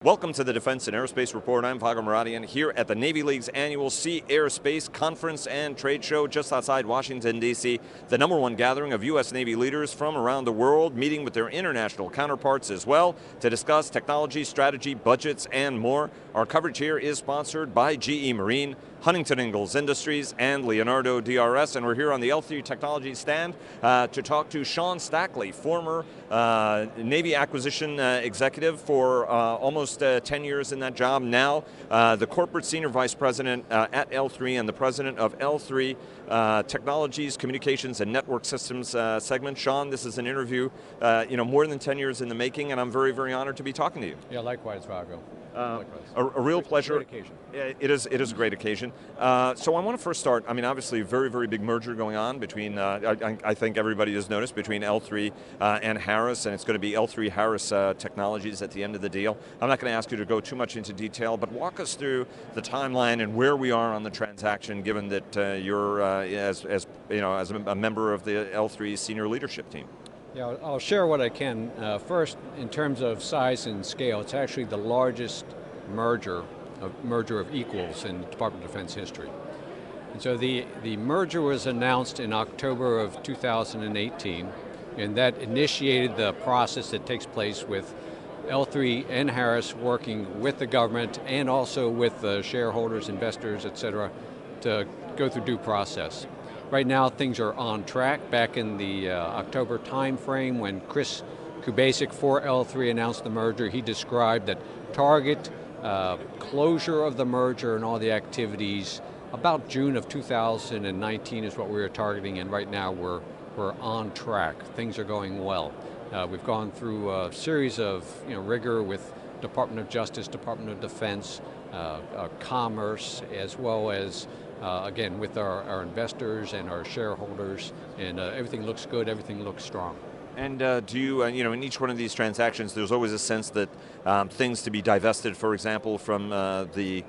Welcome to the Defense and Aerospace Report. I'm Vago Muradian here at the Navy League's annual Sea Aerospace Conference and Trade Show just outside Washington, D.C., the #1 gathering of U.S. Navy leaders from around the world, meeting with their international counterparts as well to discuss technology, strategy, budgets, and more. Our coverage here is sponsored by GE Marine, Huntington Ingalls Industries, and Leonardo DRS, and we're here on the L3 Technology stand to talk to Sean Stackley, former Navy acquisition executive for almost 10 years in that job, now the corporate senior vice president at L3 and the president of L3 Technologies, Communications, and Network Systems segment. Sean, this is an interview more than 10 years in the making, and I'm very, very honored to be talking to you. Yeah, likewise, Vago. A real pleasure. Great occasion. It is a great occasion. So I want to first start, obviously a very, very big merger going on between, I think everybody has noticed, between L3 and Harris, and it's going to be L3 Harris Technologies at the end of the deal. I'm not going to ask you to go too much into detail, but walk us through the timeline and where we are on the transaction, given that you're, as a member of the L3 senior leadership team. Yeah, I'll share what I can. First, in terms of size and scale, it's actually the largest merger of equals in Department of Defense history. And so the merger was announced in October of 2018, and that initiated the process that takes place with L3 and Harris working with the government and also with the shareholders, investors, et cetera, to go through due process. Right now, things are on track. Back in the October timeframe, when Chris Kubasik for L3 announced the merger, he described that target closure of the merger and all the activities about June of 2019 is what we were targeting, and right now we're on track. Things are going well. We've gone through a series of rigor with Department of Justice, Department of Defense, Commerce, as well as again, with our investors and our shareholders, and everything looks good, everything looks strong. And do you, in each one of these transactions, there's always a sense that things to be divested, for example, from the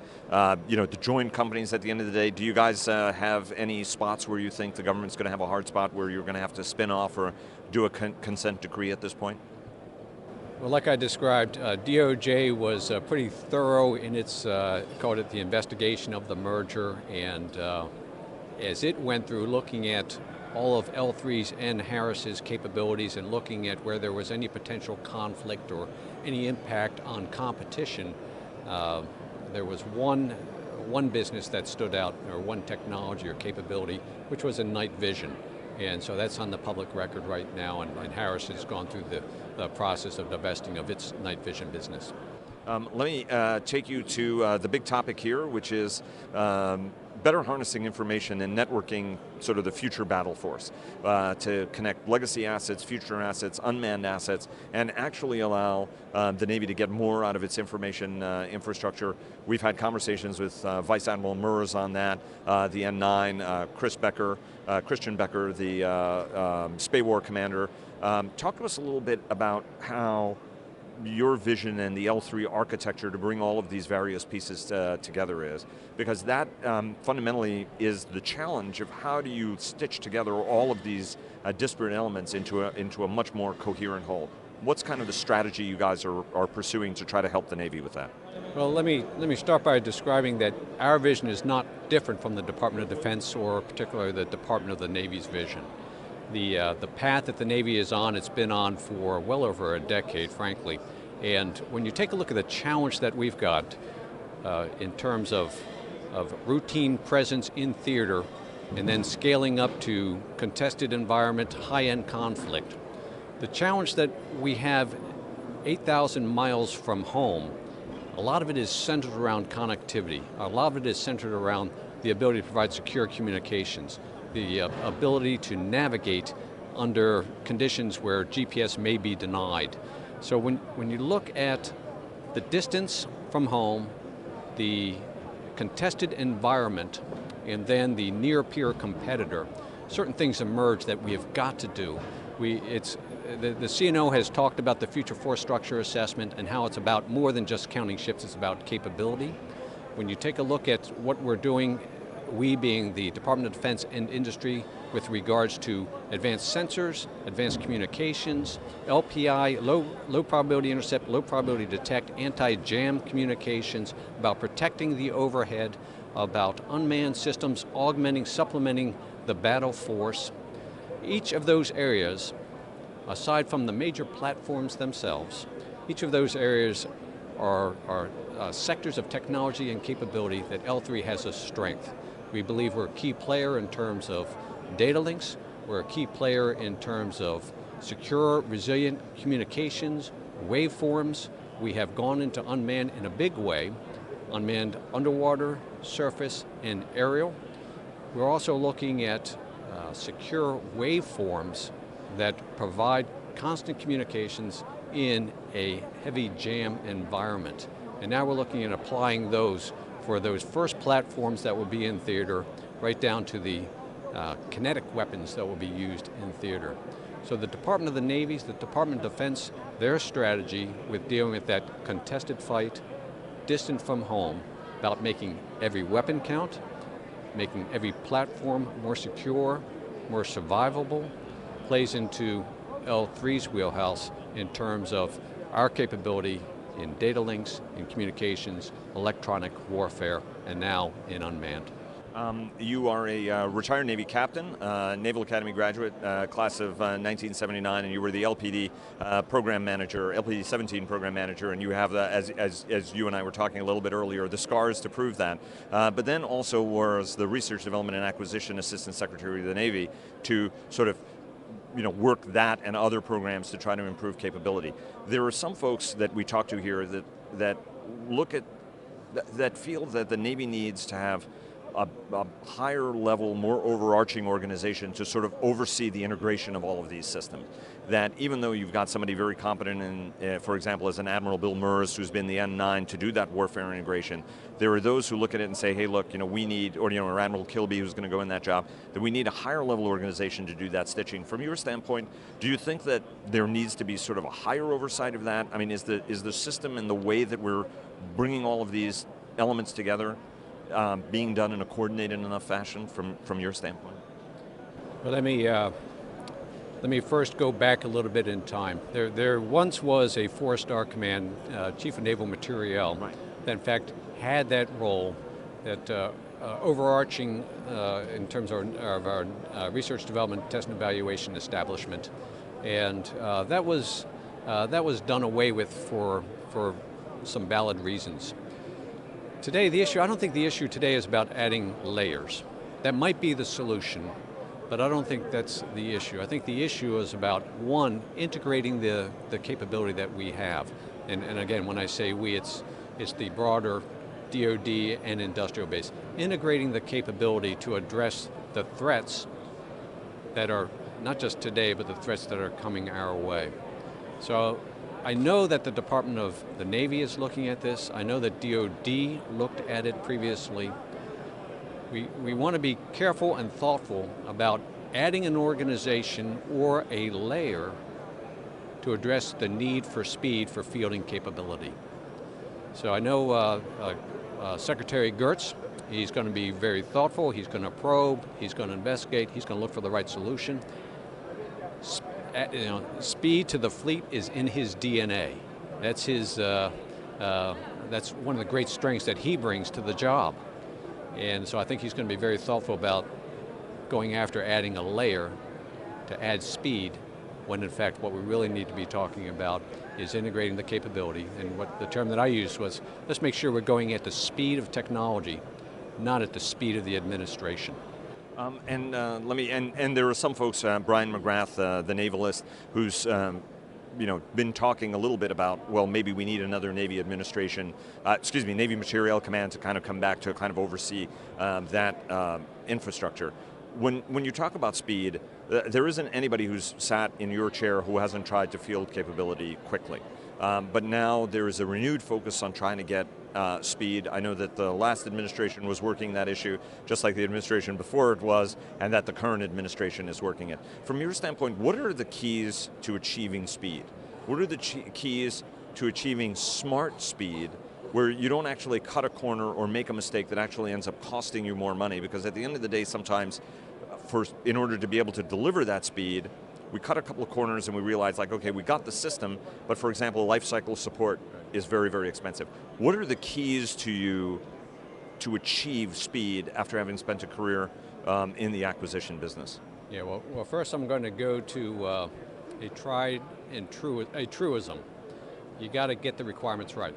joint companies at the end of the day. Do you guys have any spots where you think the government's going to have a hard spot where you're going to have to spin off or do a consent decree at this point? Well, like I described, DOJ was pretty thorough in its, called it the investigation of the merger, and as it went through looking at all of L3's and Harris's capabilities and looking at where there was any potential conflict or any impact on competition, there was one business that stood out, or one technology or capability, which was in night vision. And so that's on the public record right now, and Harris has gone through the process of divesting of its night vision business. Let me take you to the big topic here, which is better harnessing information and networking sort of the future battle force to connect legacy assets, future assets, unmanned assets, and actually allow the Navy to get more out of its information infrastructure. We've had conversations with Vice Admiral Murs on that, the N9, Christian Becker, the SPAWAR commander. Talk to us a little bit about how your vision and the L3 architecture to bring all of these various pieces together is, because that fundamentally is the challenge of how do you stitch together all of these disparate elements into a much more coherent whole. What's kind of the strategy you guys are pursuing to try to help the Navy with that? Well, let me start by describing that our vision is not different from the Department of Defense or particularly the Department of the Navy's vision. The path that the Navy is on, it's been on for well over a decade, frankly. And when you take a look at the challenge that we've got in terms of routine presence in theater and then scaling up to contested environment, high-end conflict, the challenge that we have 8,000 miles from home, a lot of it is centered around connectivity. A lot of it is centered around the ability to provide secure communications, the ability to navigate under conditions where GPS may be denied. So when you look at the distance from home, the contested environment, and then the near-peer competitor, certain things emerge that we have got to do. The CNO has talked about the future force structure assessment and how it's about more than just counting ships, it's about capability. When you take a look at what we're doing we being the Department of Defense and industry with regards to advanced sensors, advanced communications, LPI, low probability intercept, low probability detect, anti-jam communications, about protecting the overhead, about unmanned systems, augmenting, supplementing the battle force. Each of those areas, aside from the major platforms themselves, each of those areas are sectors of technology and capability that L3 has a strength. We believe we're a key player in terms of data links, we're a key player in terms of secure, resilient communications, waveforms. We have gone into unmanned in a big way, unmanned underwater, surface, and aerial. We're also looking at secure waveforms that provide constant communications in a heavy jam environment. And now we're looking at applying those for those first platforms that will be in theater, right down to the kinetic weapons that will be used in theater. So the Department of the Navy, the Department of Defense, their strategy with dealing with that contested fight, distant from home, about making every weapon count, making every platform more secure, more survivable, plays into L3's wheelhouse in terms of our capability in data links, in communications, electronic warfare, and now in unmanned. You are a retired Navy captain, Naval Academy graduate, class of 1979, and you were the LPD program manager, LPD 17 program manager, and you have, as you and I were talking a little bit earlier, the scars to prove that. But then also was the Research, Development, and Acquisition Assistant Secretary of the Navy to sort of work that and other programs to try to improve capability. There are some folks that we talk to here that look at, that feel that the Navy needs to have a higher level, more overarching organization to sort of oversee the integration of all of these systems. That even though you've got somebody very competent in, for example, as an Admiral Bill Murs, who's been the N9 to do that warfare integration, there are those who look at it and say, hey look, we need, or Admiral Kilby who's going to go in that job, that we need a higher level organization to do that stitching. From your standpoint, do you think that there needs to be sort of a higher oversight of that? I mean, is the system and the way that we're bringing all of these elements together being done in a coordinated enough fashion from your standpoint? Well, let me first go back a little bit in time. There once was a 4-star command, Chief of Naval Materiel, right, that in fact had that role, that overarching in terms of our research, development, test and evaluation establishment, and that was done away with for some valid reasons. Today, I don't think the issue today is about adding layers. That might be the solution, but I don't think that's the issue. I think the issue is about, one, integrating the capability that we have. And again, when I say we, it's the broader DoD and industrial base. Integrating the capability to address the threats that are not just today, but the threats that are coming our way. So I know that the Department of the Navy is looking at this. I know that DoD looked at it previously. We want to be careful and thoughtful about adding an organization or a layer to address the need for speed for fielding capability. So I know Secretary Gertz, he's going to be very thoughtful, he's going to probe, he's going to investigate, he's going to look for the right solution. Speed to the fleet is in his DNA. That's his. That's one of the great strengths that he brings to the job, and so I think he's going to be very thoughtful about going after adding a layer to add speed, when in fact what we really need to be talking about is integrating the capability. And what the term that I used was, let's make sure we're going at the speed of technology, not at the speed of the administration. And there are some folks, Brian McGrath, the navalist, who's been talking a little bit about, well, maybe we need another Navy administration, Navy Materiel Command to kind of come back to kind of oversee that infrastructure. When you talk about speed, there isn't anybody who's sat in your chair who hasn't tried to field capability quickly. But now there is a renewed focus on trying to get speed. I know that the last administration was working that issue, just like the administration before it was, and that the current administration is working it. From your standpoint, what are the keys to achieving speed? What are the keys to achieving smart speed where you don't actually cut a corner or make a mistake that actually ends up costing you more money, because at the end of the day, sometimes in order to be able to deliver that speed, we cut a couple of corners and we realize, like, okay, we got the system, but for example, life cycle support is very, very expensive. What are the keys to achieve speed after having spent a career in the acquisition business? Yeah, well, first I'm going to go to a tried and true, a truism. You got to get the requirements right.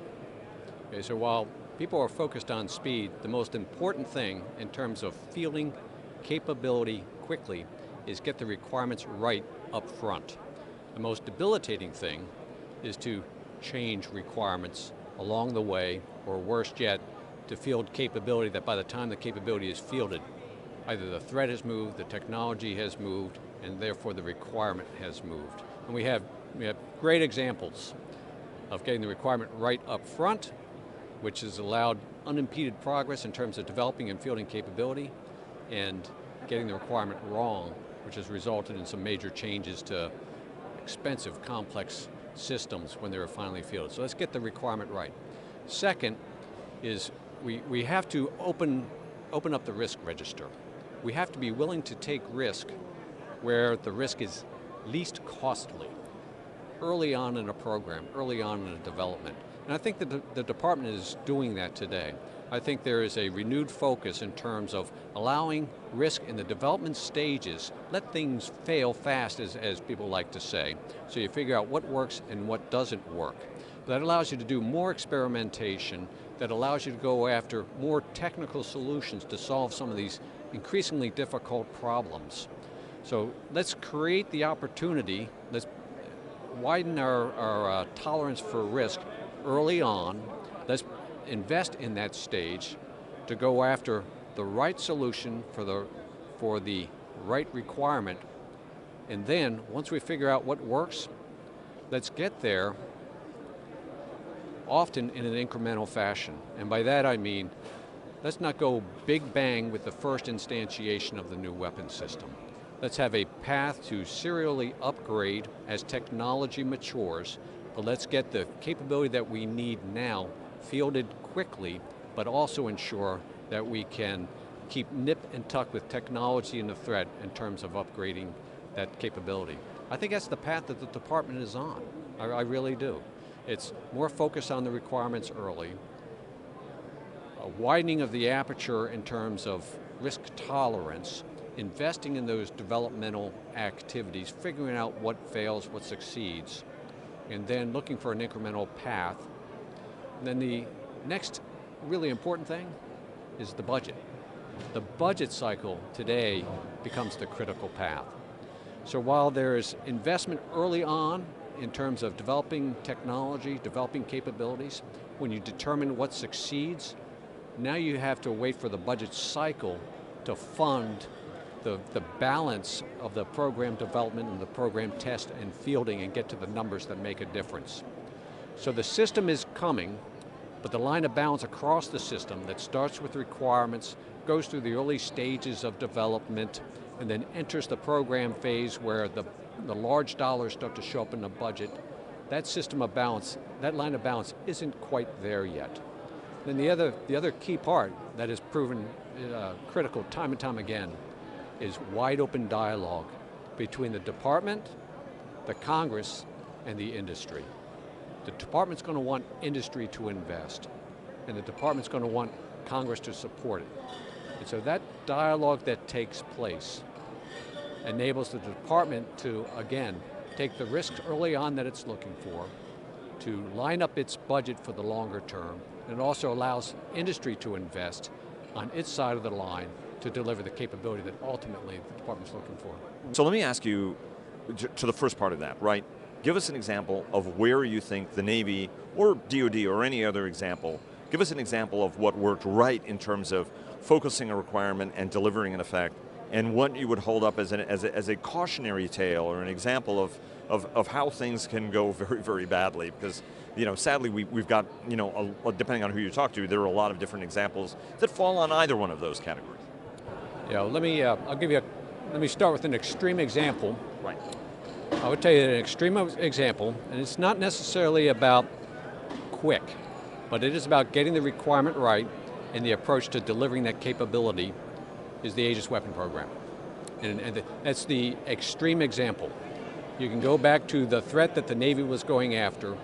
Okay, so while people are focused on speed, the most important thing in terms of fielding capability quickly is get the requirements right up front. The most debilitating thing is to change requirements along the way, or worse yet, to field capability that by the time the capability is fielded, either the threat has moved, the technology has moved, and therefore the requirement has moved. And we have great examples of getting the requirement right up front, which has allowed unimpeded progress in terms of developing and fielding capability, and getting the requirement wrong, which has resulted in some major changes to expensive, complex systems when they were finally fielded. So let's get the requirement right. Second is we have to open up the risk register. We have to be willing to take risk where the risk is least costly early on in a program, early on in a development. And I think that the department is doing that today. I think there is a renewed focus in terms of allowing risk in the development stages. Let things fail fast, as people like to say, so you figure out what works and what doesn't work. That allows you to do more experimentation, that allows you to go after more technical solutions to solve some of these increasingly difficult problems. So let's create the opportunity, let's widen our tolerance for risk early on. Let's invest in that stage to go after the right solution for the right requirement. And then, once we figure out what works, let's get there, often in an incremental fashion. And by that I mean, let's not go big bang with the first instantiation of the new weapon system. Let's have a path to serially upgrade as technology matures, but let's get the capability that we need now fielded quickly, but also ensure that we can keep nip and tuck with technology and the threat in terms of upgrading that capability. I think that's the path that the department is on. I really do. It's more focus on the requirements early, a widening of the aperture in terms of risk tolerance, investing in those developmental activities, figuring out what fails, what succeeds, and then looking for an incremental path. And then the next really important thing is the budget. The budget cycle today becomes the critical path. So while there's investment early on in terms of developing technology, developing capabilities, when you determine what succeeds, now you have to wait for the budget cycle to fund the balance of the program development and the program test and fielding and get to the numbers that make a difference. So the system is coming, but the line of balance across the system that starts with requirements, goes through the early stages of development, and then enters the program phase where the large dollars start to show up in the budget. That system of balance, that line of balance isn't quite there yet. Then the other key part that is proven critical time and time again is wide open dialogue between the department, the Congress, and the industry. The department's going to want industry to invest, and the department's going to want Congress to support it. And so that dialogue that takes place enables the department to, again, take the risks early on that it's looking for, to line up its budget for the longer term, and it also allows industry to invest on its side of the line to deliver the capability that ultimately the department's looking for. So let me ask you to the first part of that, right? Give us an example of where you think the Navy, or DoD, or any other example, give us an example of what worked right in terms of focusing a requirement and delivering an effect, and what you would hold up as a cautionary tale or an example of how things can go very, very badly. Because, you know, sadly we've got, you know, depending on who you talk to, there are a lot of different examples that fall on either one of those categories. Yeah, let me start with an extreme example. Right. I would tell you an extreme example, and it's not necessarily about quick, But it is about getting the requirement right, and the approach to delivering that capability is the Aegis weapon program. And that's the extreme example. You can go back to the threat that the Navy was going after,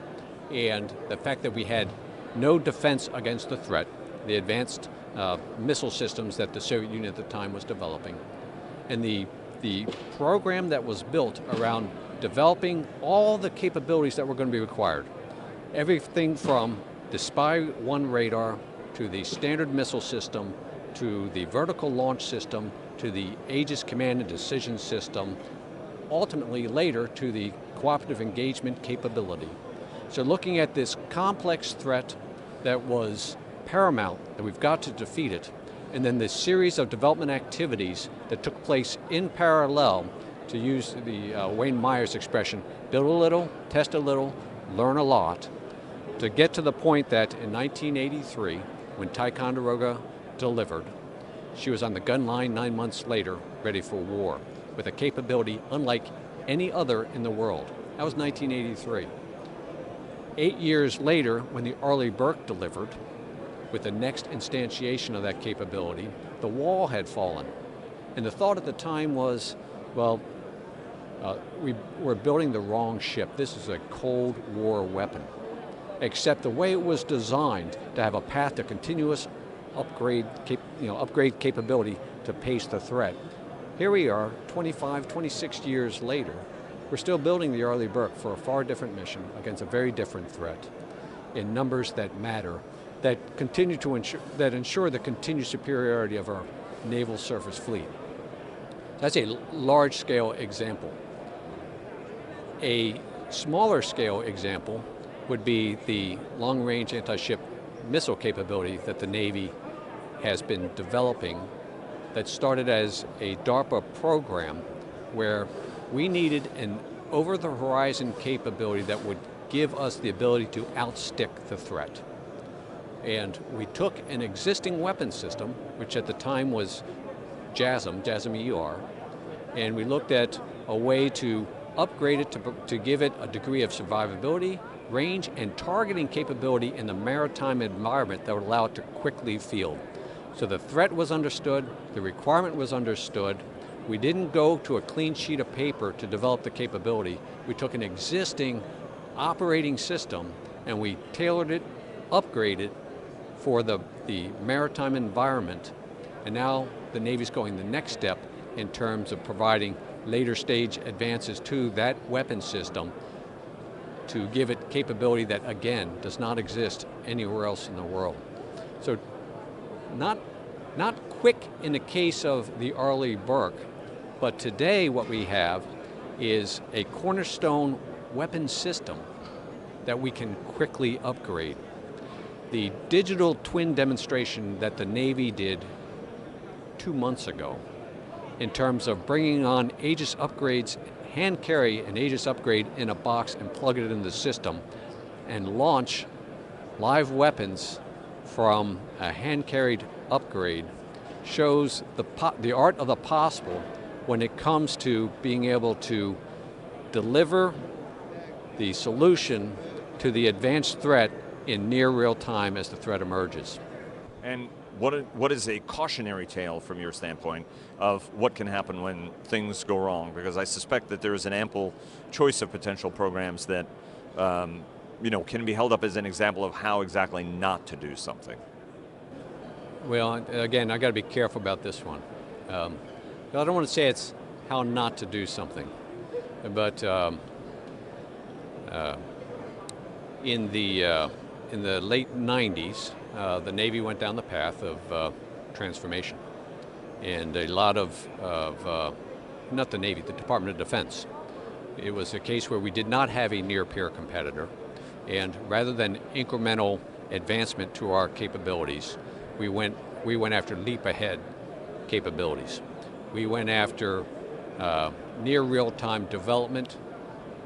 and the fact that we had no defense against the threat, the advanced missile systems that the Soviet Union at the time was developing, and the program that was built around developing all the capabilities that were going to be required. Everything from the Spy-1 radar, to the standard missile system, to the vertical launch system, to the Aegis command and decision system, ultimately later to the cooperative engagement capability. So looking at this complex threat that was paramount, that we've got to defeat it, and then this series of development activities that took place in parallel, to use the Wayne Myers expression, build a little, test a little, learn a lot, to get to the point that in 1983, when Ticonderoga delivered, she was on the gun line 9 months later, ready for war, with a capability unlike any other in the world. That was 1983. 8 years later, when the Arleigh Burke delivered, with the next instantiation of that capability, the wall had fallen. And the thought at the time was, well, we're building the wrong ship. This is a Cold War weapon. Except the way it was designed to have a path to continuous upgrade capability to pace the threat. Here we are, 25, 26 years later, we're still building the Arleigh Burke for a far different mission against a very different threat in numbers that matter, that continue to ensure the continued superiority of our naval surface fleet. That's a large-scale example. A smaller scale example would be the long-range anti-ship missile capability that the Navy has been developing, that started as a DARPA program where we needed an over-the-horizon capability that would give us the ability to outstick the threat. And we took an existing weapon system, which at the time was JASSM-ER, and we looked at a way to upgrade it to give it a degree of survivability, range, and targeting capability in the maritime environment that would allow it to quickly field. So the threat was understood, the requirement was understood. We didn't go to a clean sheet of paper to develop the capability. We took an existing operating system and we tailored it, upgraded for the maritime environment, and now the Navy's going the next step in terms of providing later stage advances to that weapon system to give it capability that, again, does not exist anywhere else in the world. So not quick in the case of the Arleigh Burke, but today what we have is a cornerstone weapon system that we can quickly upgrade. The digital twin demonstration that the Navy did 2 months ago in terms of bringing on Aegis upgrades, hand carry an Aegis upgrade in a box and plug it in the system and launch live weapons from a hand carried upgrade shows the art of the possible when it comes to being able to deliver the solution to the advanced threat in near real time as the threat emerges. And what is a cautionary tale from your standpoint of what can happen when things go wrong? Because I suspect that there is an ample choice of potential programs that can be held up as an example of how exactly not to do something. Well, again, I got to be careful about this one. I don't want to say it's how not to do something, but in the late 90s, the Navy went down the path of transformation. And a lot of not the Navy, the Department of Defense. It was a case where we did not have a near-peer competitor. And rather than incremental advancement to our capabilities, we went after leap-ahead capabilities. We went after near real-time development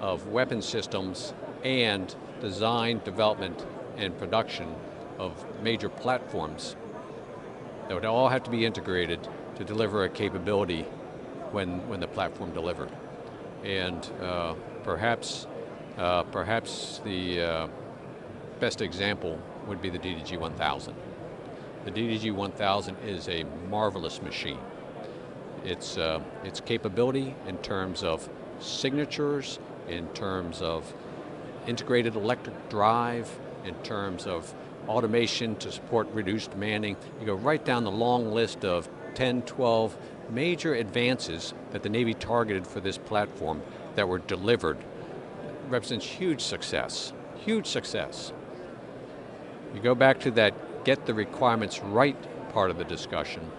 of weapon systems and design, development, and production of major platforms that would all have to be integrated to deliver a capability when the platform delivered. And perhaps the best example would be the DDG-1000. The DDG-1000 is a marvelous machine. Its capability in terms of signatures, in terms of integrated electric drive, in terms of automation to support reduced manning. You go right down the long list of 10, 12 major advances that the Navy targeted for this platform that were delivered. It represents huge success, huge success. You go back to that get the requirements right part of the discussion.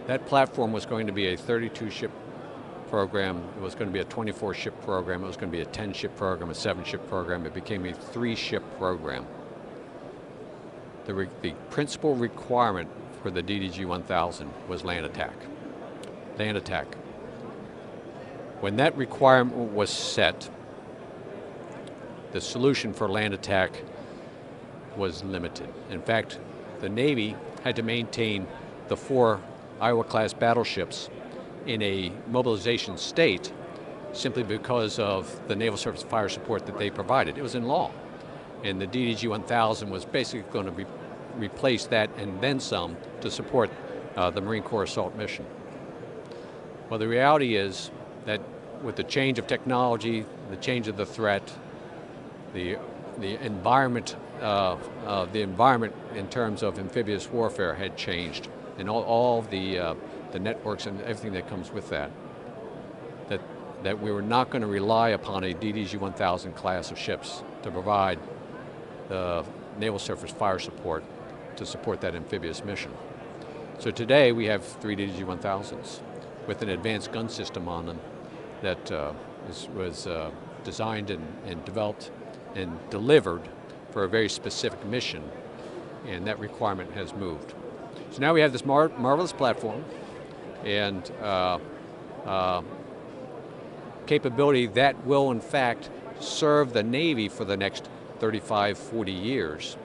That platform was going to be a 32-ship program, it was going to be a 24-ship program, it was going to be a 10-ship program, a 7-ship program, it became a 3-ship program. The principal requirement for the DDG-1000 was land attack. Land attack. When that requirement was set, the solution for land attack was limited. In fact, the Navy had to maintain the 4 Iowa-class battleships in a mobilization state simply because of the naval surface fire support that they provided. It was in law. And the DDG-1000 was basically going to replace that and then some to support the Marine Corps assault mission. Well, the reality is that with the change of technology, the change of the threat, the environment in terms of amphibious warfare had changed, and all the networks and everything that comes with that. That we were not going to rely upon a DDG-1000 class of ships to provide the naval surface fire support to support that amphibious mission. So today we have 3 DDG-1000s with an advanced gun system on them that was designed and developed and delivered for a very specific mission, and that requirement has moved. So now we have this marvelous platform and capability that will in fact serve the Navy for the next 35, 40 years.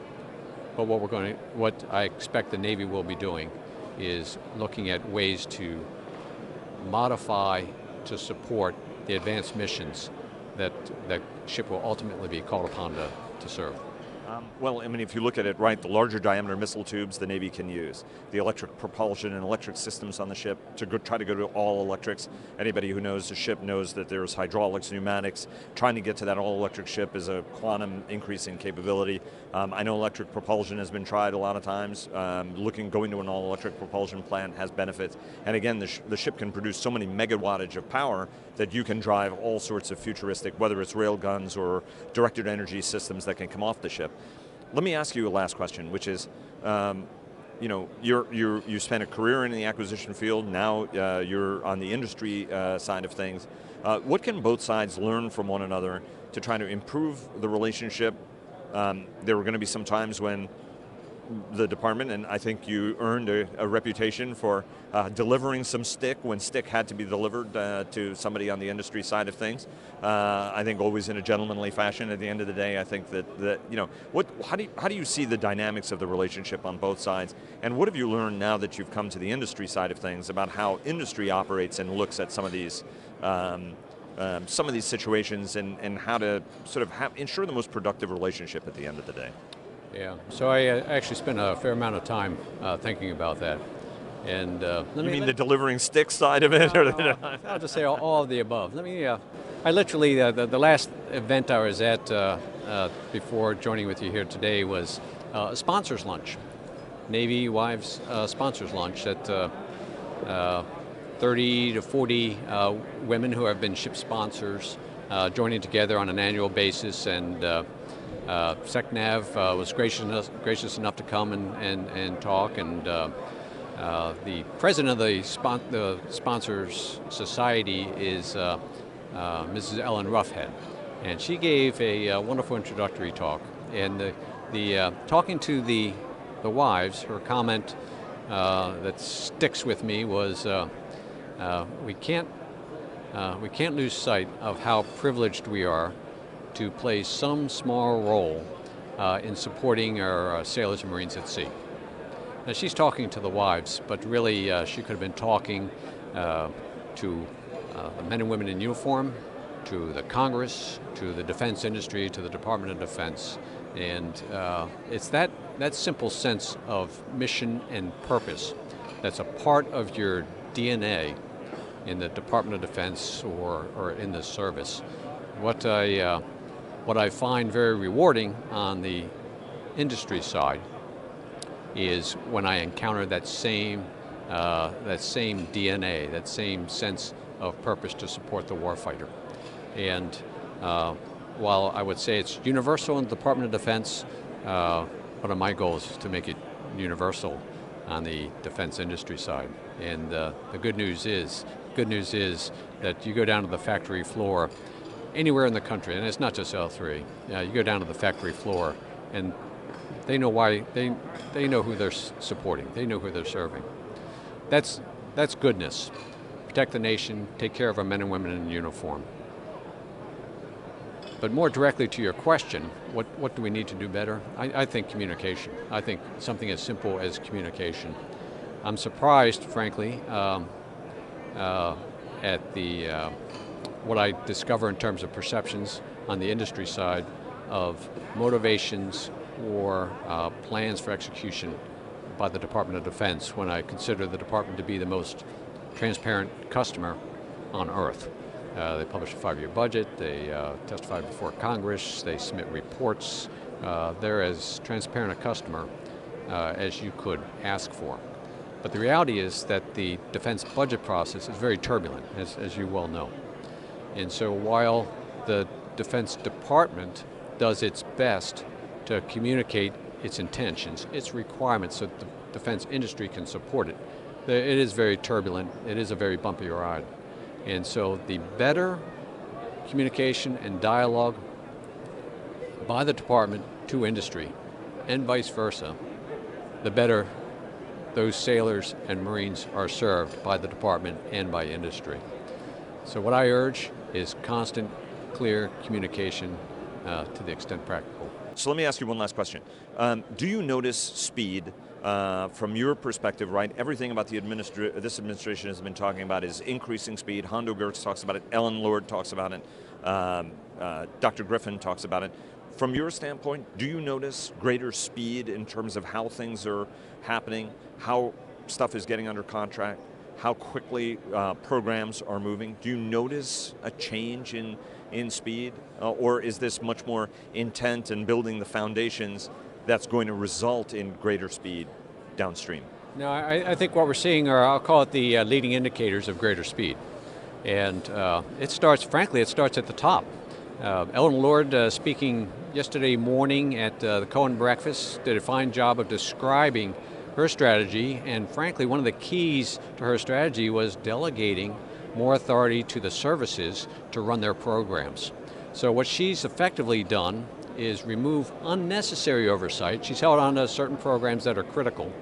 But what I expect the Navy will be doing is looking at ways to modify to support the advanced missions that ship will ultimately be called upon to serve. Well, I mean, if you look at it, right, the larger diameter missile tubes the Navy can use, the electric propulsion and electric systems on the ship to try to go to all electrics. Anybody who knows the ship knows that there's hydraulics, pneumatics. Trying to get to that all electric ship is a quantum increase in capability. I know electric propulsion has been tried a lot of times. Going to an all electric propulsion plant has benefits. And again, the ship can produce so many megawattage of power that you can drive all sorts of futuristic, whether it's rail guns or directed energy systems that can come off the ship. Let me ask you a last question, which is, you spent a career in the acquisition field. Now you're on the industry side of things. What can both sides learn from one another to try to improve the relationship? There were going to be some times when the department, and I think you earned a reputation for delivering some stick when stick had to be delivered to somebody on the industry side of things. I think always in a gentlemanly fashion. At the end of the day, I think that how do you see the dynamics of the relationship on both sides, and what have you learned now that you've come to the industry side of things about how industry operates and looks at some of these situations and how to sort of ensure the most productive relationship at the end of the day? Yeah, so I actually spent a fair amount of time thinking about that. And you mean the delivering stick side of it? I'll just say all of the above. I literally, the last event I was at before joining with you here today was a sponsors lunch. Navy Wives sponsors lunch at 30 to 40 women who have been ship sponsors joining together on an annual basis, and SecNav was gracious enough to come and talk, and the president of the Sponsors Society is Mrs. Ellen Ruffhead, and she gave a wonderful introductory talk. And the talking to the wives, her comment that sticks with me was, we can't lose sight of how privileged we are to play some small role in supporting our sailors and Marines at sea. Now she's talking to the wives, but really she could have been talking to the men and women in uniform, to the Congress, to the defense industry, to the Department of Defense, And it's that simple sense of mission and purpose that's a part of your DNA in the Department of Defense or in the service. What I find very rewarding on the industry side is when I encounter that same DNA, that same sense of purpose to support the warfighter. And while I would say it's universal in the Department of Defense, one of my goals is to make it universal on the defense industry side. And the good news is that you go down to the factory floor anywhere in the country, and it's not just L3. You go down to the factory floor, and they know why. They know who they're supporting. They know who they're serving. That's goodness. Protect the nation. Take care of our men and women in uniform. But more directly to your question, what do we need to do better? I think communication. I think something as simple as communication. I'm surprised, frankly, at what I discover in terms of perceptions on the industry side of motivations or plans for execution by the Department of Defense when I consider the department to be the most transparent customer on earth. They publish a 5-year budget, they testify before Congress, they submit reports. They're as transparent a customer as you could ask for. But the reality is that the defense budget process is very turbulent, as you well know. And so while the Defense Department does its best to communicate its intentions, its requirements so that the defense industry can support it, it is very turbulent, it is a very bumpy ride. And so the better communication and dialogue by the department to industry and vice versa, the better those sailors and Marines are served by the department and by industry. So what I urge is constant, clear communication to the extent practical. So let me ask you one last question. Do you notice speed from your perspective, right? Everything about this administration has been talking about is increasing speed. Hondo Gertz talks about it, Ellen Lord talks about it, Dr. Griffin talks about it. From your standpoint, do you notice greater speed in terms of how things are happening, how stuff is getting under contract, how quickly programs are moving? Do you notice a change in speed? Or is this much more intent and building the foundations that's going to result in greater speed downstream? No, I think what we're seeing are, I'll call it the leading indicators of greater speed. And it starts at the top. Ellen Lord, speaking yesterday morning at the Cohen breakfast, did a fine job of describing her strategy, and frankly, one of the keys to her strategy was delegating more authority to the services to run their programs. So what she's effectively done is remove unnecessary oversight. She's held on to certain programs that are critical,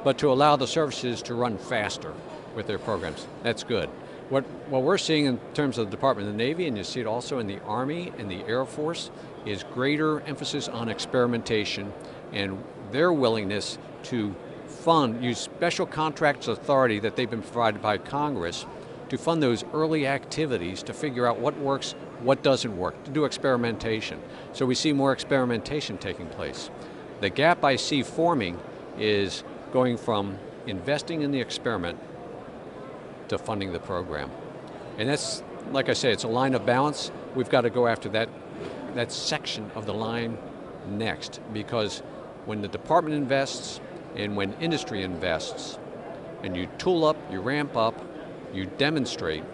but to allow the services to run faster with their programs. That's good. What we're seeing in terms of the Department of the Navy, and you see it also in the Army and the Air Force, is greater emphasis on experimentation and their willingness to use special contracts authority that they've been provided by Congress to fund those early activities to figure out what works, what doesn't work, to do experimentation. So we see more experimentation taking place. The gap I see forming is going from investing in the experiment to funding the program. And that's, like I say, it's a line of balance. We've got to go after that section of the line next, because when the department invests and when industry invests, and you tool up, you ramp up, you demonstrate,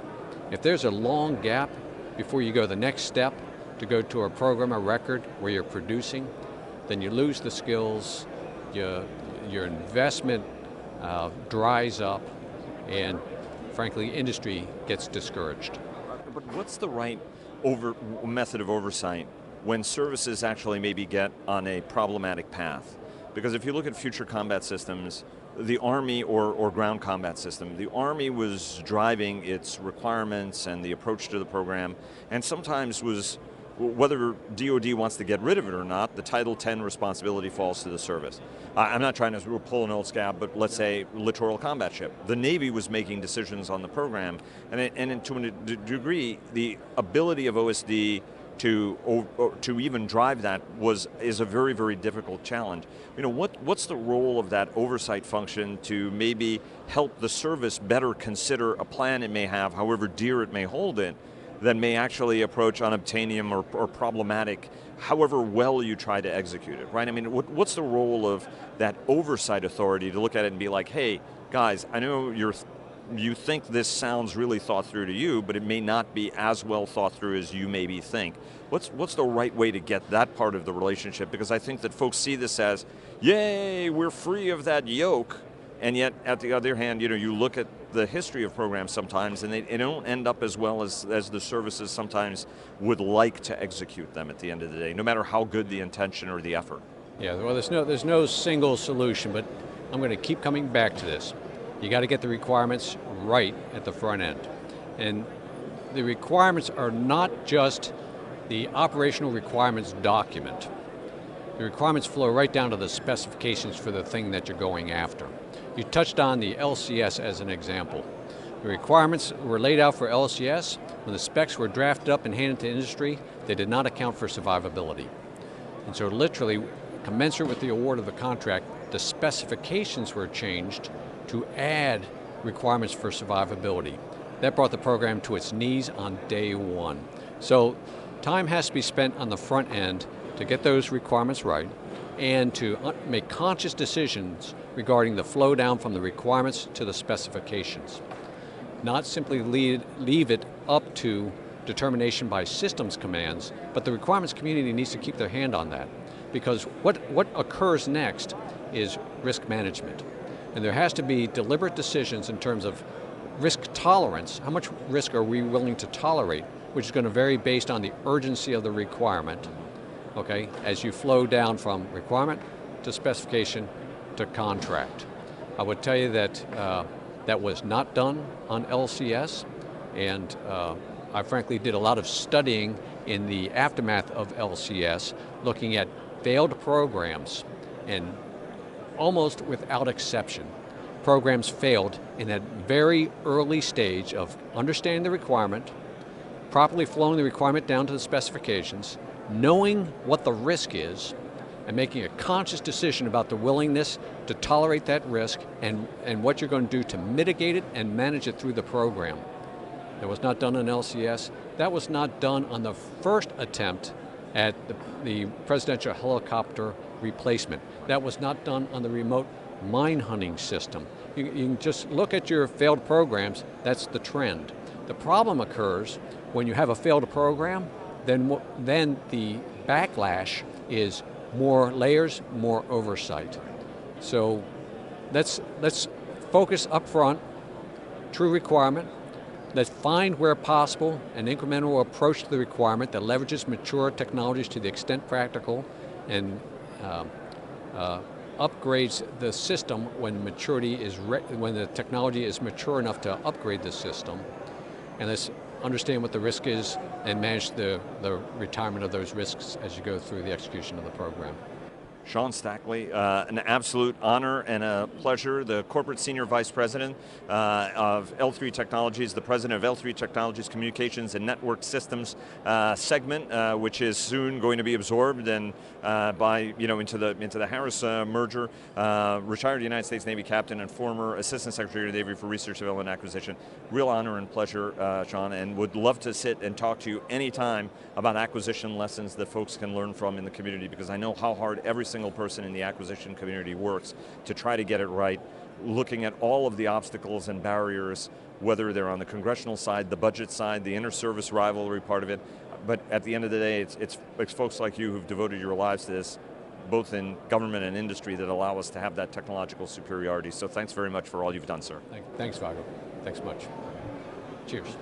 if there's a long gap before you go the next step to go to a program, a record where you're producing, then you lose the skills, your investment dries up, and frankly, industry gets discouraged. But what's the right method of oversight when services actually maybe get on a problematic path? Because if you look at future combat systems, the Army or ground combat system, the Army was driving its requirements and the approach to the program, and sometimes was, whether DoD wants to get rid of it or not, the Title 10 responsibility falls to the service. I'm not trying to pull an old scab, but let's say littoral combat ship. The Navy was making decisions on the program, and to a degree, the ability of OSD to even drive that is a very, very difficult challenge. What's the role of that oversight function to maybe help the service better consider a plan it may have, however dear it may hold it, that may actually approach unobtainium or problematic, however well you try to execute it, right? I mean, what's the role of that oversight authority to look at it and be like, hey, guys, I know you think this sounds really thought through to you, but it may not be as well thought through as you maybe think. What's the right way to get that part of the relationship? Because I think that folks see this as, yay, we're free of that yoke, and yet at the other hand, you look at the history of programs sometimes and they don't end up as well as the services sometimes would like to execute them at the end of the day, no matter how good the intention or the effort. Yeah, well there's no single solution, but I'm going to keep coming back to this. You got to get the requirements right at the front end. And the requirements are not just the operational requirements document. The requirements flow right down to the specifications for the thing that you're going after. You touched on the LCS as an example. The requirements were laid out for LCS. When the specs were drafted up and handed to industry, they did not account for survivability. And so literally, commensurate with the award of the contract, the specifications were changed to add requirements for survivability. That brought the program to its knees on day one. So time has to be spent on the front end to get those requirements right and to make conscious decisions regarding the flow down from the requirements to the specifications. Not simply leave it up to determination by systems commands, but the requirements community needs to keep their hand on that. Because what occurs next is risk management. And there has to be deliberate decisions in terms of risk tolerance. How much risk are we willing to tolerate, which is going to vary based on the urgency of the requirement, okay, as you flow down from requirement to specification to contract. I would tell you that that was not done on LCS, and I frankly did a lot of studying in the aftermath of LCS, looking at failed programs, and almost without exception, programs failed in that very early stage of understanding the requirement, properly flowing the requirement down to the specifications, knowing what the risk is, and making a conscious decision about the willingness to tolerate that risk and what you're going to do to mitigate it and manage it through the program. That was not done on LCS. That was not done on the first attempt at the presidential helicopter replacement. That was not done on the remote mine hunting system. You can just look at your failed programs, that's the trend. The problem occurs when you have a failed program, then the backlash is more layers, more oversight. So let's focus up front, true requirement. Let's find where possible an incremental approach to the requirement that leverages mature technologies to the extent practical and upgrades the system when when the technology is mature enough to upgrade the system. And let's understand what the risk is and manage the retirement of those risks as you go through the execution of the program. Sean Stackley, an absolute honor and a pleasure, the Corporate Senior Vice President of L3 Technologies, the President of L3 Technologies Communications and Network Systems segment, which is soon going to be absorbed and into the Harris merger, retired United States Navy captain and former Assistant Secretary of the Navy for Research, Development, and Acquisition. Real honor and pleasure, Sean, and would love to sit and talk to you anytime about acquisition lessons that folks can learn from in the community, because I know how hard every single person in the acquisition community works to try to get it right, looking at all of the obstacles and barriers, whether they're on the congressional side, the budget side, the inter-service rivalry part of it. But at the end of the day, it's folks like you who've devoted your lives to this, both in government and industry, that allow us to have that technological superiority. So thanks very much for all you've done, sir. Thanks, Vago. Thanks much. Cheers.